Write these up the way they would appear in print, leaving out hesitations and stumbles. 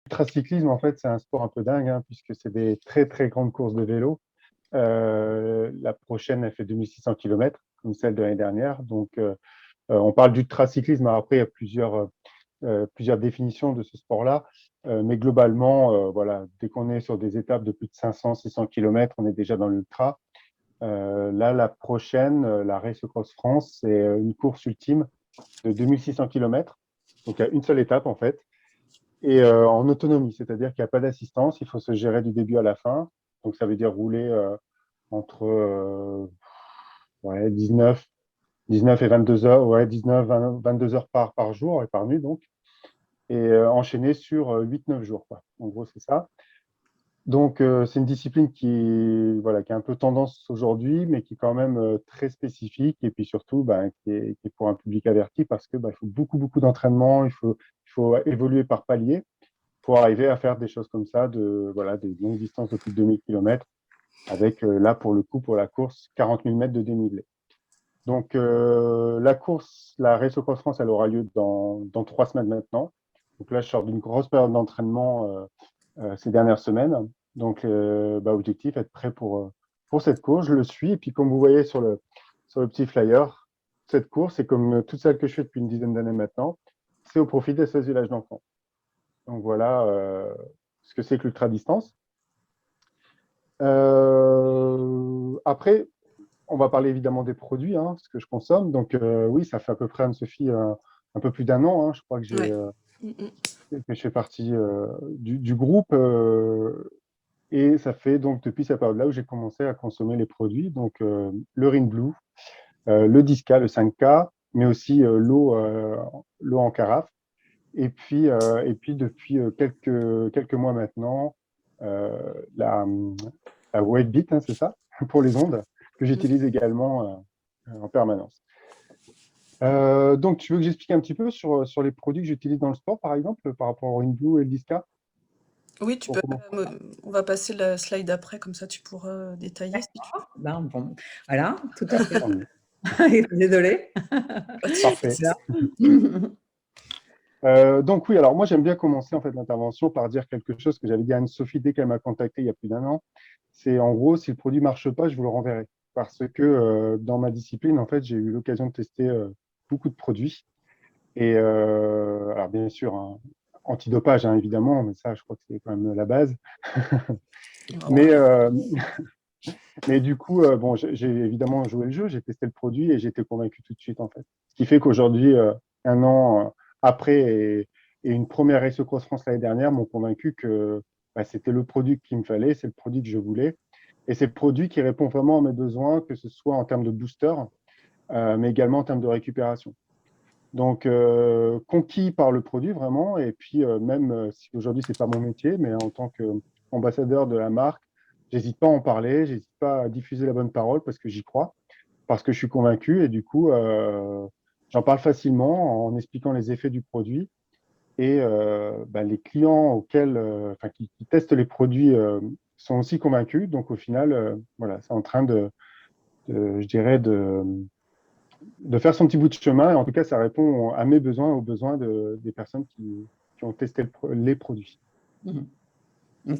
l'ultracyclisme, en fait, c'est un sport un peu dingue, hein, puisque c'est des très, très grandes courses de vélo. La prochaine, elle fait 2600 km, comme celle de l'année dernière. Donc, on parle d'ultracyclisme. Alors après, il y a plusieurs définitions de ce sport-là. Mais globalement, voilà, dès qu'on est sur des étapes de plus de 500, 600 km, on est déjà dans l'ultra. Là, la prochaine, la Race Cross France, c'est une course ultime de 2600 km. Donc, il y a une seule étape, en fait, et en autonomie, c'est-à-dire qu'il n'y a pas d'assistance, il faut se gérer du début à la fin. Donc, ça veut dire rouler entre ouais, 19 et 22 heures, ouais, 19, 20, 22 heures par jour et par nuit, donc, et enchaîner sur 8-9 jours, quoi. En gros, c'est ça. Donc, c'est une discipline voilà, qui a un peu tendance aujourd'hui, mais qui est quand même très spécifique, et puis surtout, ben, qui est pour un public averti, parce que ben, il faut beaucoup, beaucoup d'entraînement, il faut évoluer par palier pour arriver à faire des choses comme ça, voilà, des longues distances de plus de 2000 km, avec là, pour le coup, pour la course, 40 000 mètres de dénivelé. Donc, la course, la Race Cross France, elle aura lieu dans 3 semaines maintenant. Donc là, je sors d'une grosse période d'entraînement ces dernières semaines. Donc, bah, objectif, être prêt pour cette course. Je le suis. Et puis, comme vous voyez sur le petit flyer, cette course, c'est comme toute celle que je fais depuis une dizaine d'années maintenant, c'est au profit des 16 villages d'enfants. Donc, voilà ce que c'est que l'ultra-distance. Après, on va parler évidemment des produits, hein, ce que je consomme. Donc, oui, ça fait à peu près, Anne-Sophie, un peu plus d'1 an. Hein, je crois Ouais. Mm, mm. que je fais partie du groupe. Et ça fait donc depuis cette période-là où j'ai commencé à consommer les produits. Donc, le Ring Blue, le Disca, le 5K, mais aussi l'eau en carafe. Et puis depuis quelques mois maintenant, la, la White Beat, hein, c'est ça, pour les ondes, que j'utilise également en permanence. Donc, tu veux que j'explique un petit peu sur les produits que j'utilise dans le sport, par exemple, par rapport au Ring Blue et le Disca, Oui, tu pour peux. commencer? On va passer la slide après, comme ça tu pourras détailler si tu veux. Ben, bon, voilà, tout à fait. Tant mieux. Désolée. Pas de Parfait. souci. Donc oui, alors moi j'aime bien commencer en fait l'intervention par dire quelque chose que j'avais dit à Anne-Sophie dès qu'elle m'a contacté il y a plus d'1 an. C'est en gros, si le produit marche pas, je vous le renverrai. Parce que dans ma discipline, en fait, j'ai eu l'occasion de tester beaucoup de produits. Et alors bien sûr, hein, antidopage, hein, évidemment, mais ça, je crois que c'est quand même la base. Mais, mais du coup, bon, j'ai évidemment joué le jeu, j'ai testé le produit et j'ai été convaincu tout de suite, en fait. Ce qui fait qu'aujourd'hui, 1 an après et une première Race Cross France l'année dernière m'ont convaincu que bah, c'était le produit qu'il me fallait, c'est le produit que je voulais. Et c'est le produit qui répond vraiment à mes besoins, que ce soit en termes de booster, mais également en termes de récupération. Donc, conquis par le produit vraiment, et puis même si aujourd'hui c'est pas mon métier, mais en tant qu'ambassadeur de la marque, j'hésite pas à en parler, j'hésite pas à diffuser la bonne parole parce que j'y crois, parce que je suis convaincu, et du coup, j'en parle facilement en expliquant les effets du produit. Et bah, les clients enfin, qui testent les produits sont aussi convaincus. Donc au final, voilà, c'est en train je dirais, de faire son petit bout de chemin. Et en tout cas, ça répond à mes besoins, aux besoins des personnes qui ont testé les produits.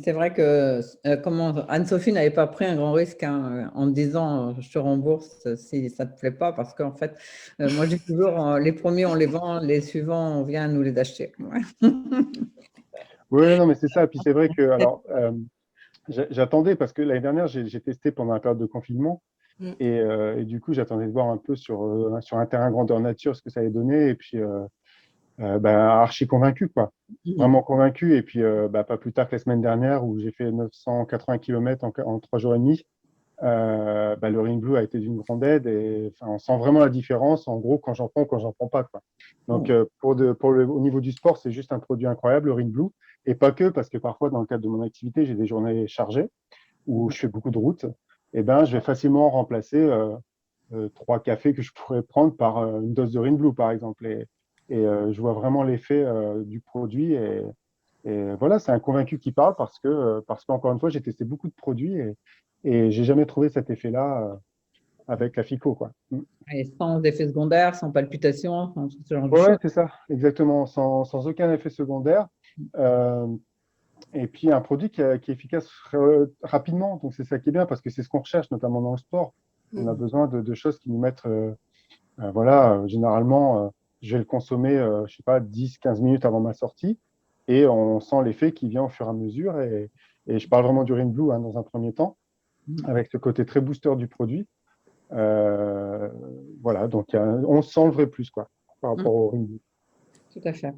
C'est vrai que comment Anne-Sophie n'avait pas pris un grand risque hein, en me disant je te rembourse si ça ne te plaît pas, parce qu'en fait, moi je dis toujours les premiers on les vend, les suivants on vient nous les acheter. Ouais. Oui, non, mais c'est ça. Et puis c'est vrai que, alors, j'attendais parce que l'année dernière, j'ai testé pendant la période de confinement. Mm. Et du coup, j'attendais de voir un peu sur un terrain grandeur nature ce que ça allait donner. Et puis, bah, archi convaincu, quoi. Vraiment convaincu. Et puis, bah, pas plus tard que la semaine dernière où j'ai fait 980 km en 3 jours et demi. Bah, le Ring Blue a été d'une grande aide et enfin, on sent vraiment la différence en gros quand j'en prends, quand j'en prends pas, quoi. Donc au niveau du sport, c'est juste un produit incroyable, le Ring Blue, et pas que parce que parfois dans le cadre de mon activité, j'ai des journées chargées où je fais beaucoup de routes, et ben je vais facilement remplacer 3 cafés que je pourrais prendre par une dose de Ring Blue par exemple, et je vois vraiment l'effet du produit, et voilà, c'est un convaincu qui parle parce qu'encore une fois, j'ai testé beaucoup de produits et j'ai jamais trouvé cet effet-là avec la FICO, quoi. Et sans effet secondaire, sans palpitations, sans tout ce genre de Ouais, choses. c'est ça, exactement, sans aucun effet secondaire. Euh, Et puis un produit qui est efficace rapidement. Donc c'est ça qui est bien parce que c'est ce qu'on recherche, notamment dans le sport. On a besoin de choses qui nous mettent, voilà, généralement, je vais le consommer, je sais pas, 10-15 minutes avant ma sortie et on sent l'effet qui vient au fur et à mesure. Et je parle vraiment du Ring Blue hein, dans un premier temps, avec ce côté très booster du produit. Euh, voilà, donc on sent le vrai plus quoi, par rapport au Ring Blue. Tout à fait.